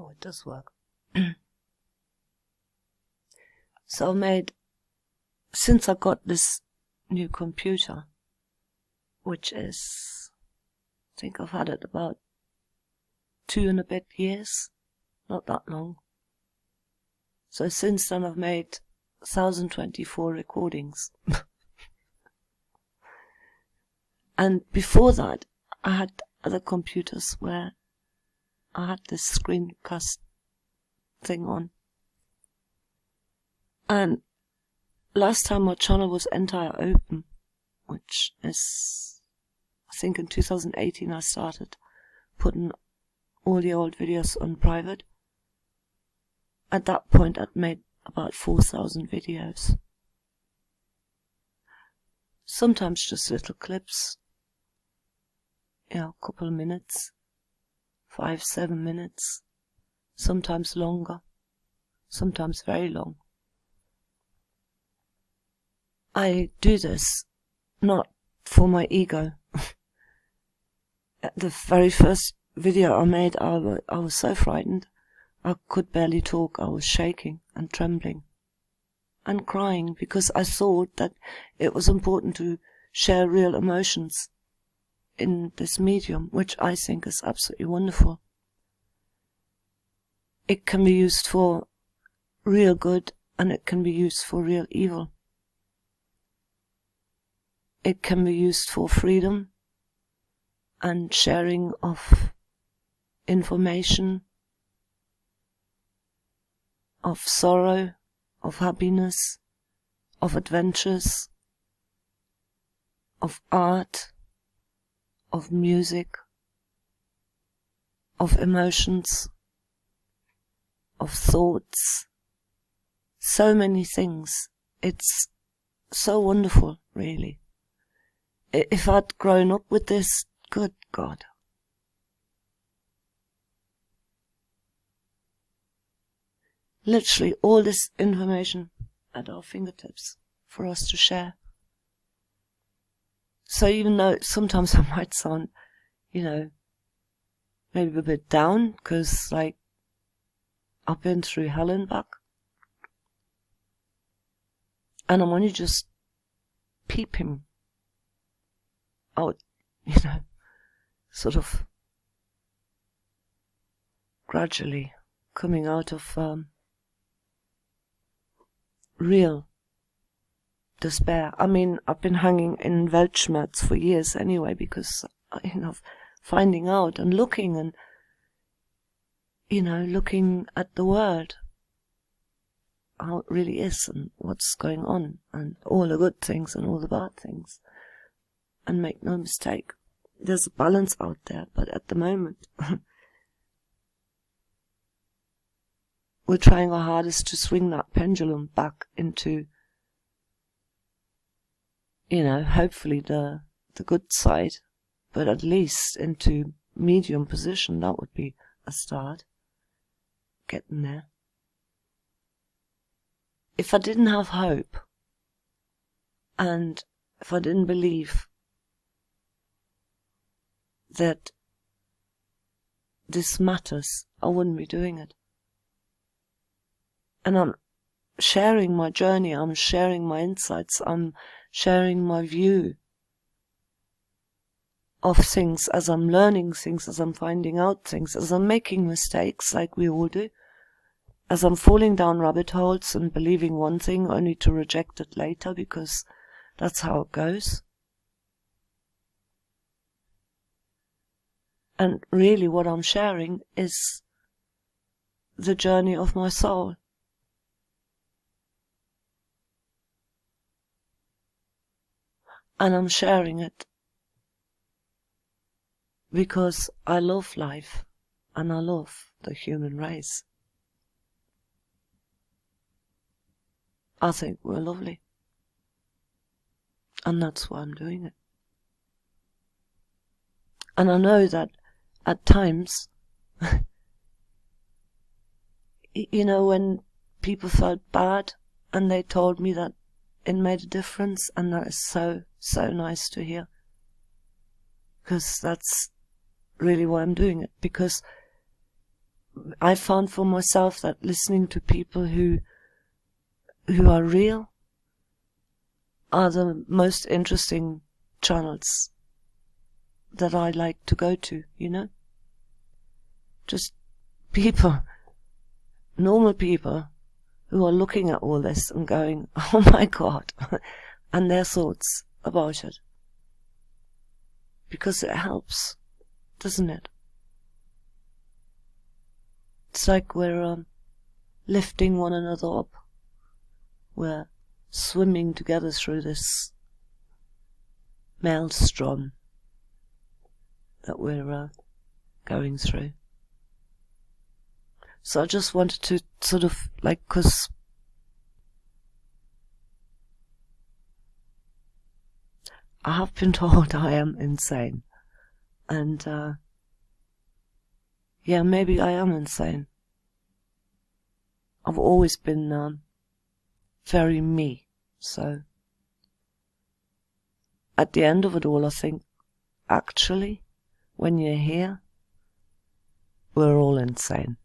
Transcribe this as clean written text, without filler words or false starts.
Oh, it does work. So I made, since I got this new computer, which is, I think I've had it about 2 and a bit years, not that long. So since then I've made 1,024 recordings. And before that, I had other computers where I had this screencast thing on. And last time my channel was entire open, which is, I think in 2018 I started putting all the old videos on private. At that point I'd made about 4,000 videos. Sometimes just little clips, a couple of minutes, 5-7 minutes, sometimes longer, sometimes very long. I do this not for my ego. The very first video I made, I was so frightened. I could barely talk. I was shaking and trembling and crying because I thought that it was important to share real emotions in this medium, which I think is absolutely wonderful. It can be used for real good and it can be used for real evil. It can be used for freedom and sharing of information, of sorrow, of happiness, of adventures, of art, of music, of emotions, of thoughts, so many things. It's so wonderful, really. If I'd grown up with this, good God. Literally all this information at our fingertips for us to share. So even though sometimes I might sound, maybe a bit down, because I've been through hell and back. And I'm only just peeping out, sort of gradually coming out of real despair. I mean, I've been hanging in Weltschmerz for years anyway, because, finding out and looking and, looking at the world, how it really is and what's going on, and all the good things and all the bad things. And make no mistake, there's a balance out there, but at the moment, we're trying our hardest to swing that pendulum back into, hopefully the good side, but at least into medium position. That would be a start. Getting there. If I didn't have hope, and if I didn't believe that this matters, I wouldn't be doing it. And I'm sharing my journey, I'm sharing my insights, I'm sharing my view of things as I'm learning things, as I'm finding out things, as I'm making mistakes like we all do, as I'm falling down rabbit holes and believing one thing only to reject it later, because that's how it goes. And really what I'm sharing is the journey of my soul. And I'm sharing it because I love life and I love the human race. I think we're lovely. And that's why I'm doing it. And I know that at times, when people felt bad and they told me that it made a difference, and that is so, so nice to hear. Because that's really why I'm doing it. Because I found for myself that listening to people who are real are the most interesting channels that I like to go to, you know? Just people, normal people, who are looking at all this and going, oh my God, and their thoughts about it. Because it helps, doesn't it? It's like we're lifting one another up. We're swimming together through this maelstrom that we're going through. So I just wanted to sort of like, because I have been told I am insane. And yeah, maybe I am insane. I've always been very me. So at the end of it all, I think, actually, when you're here, we're all insane.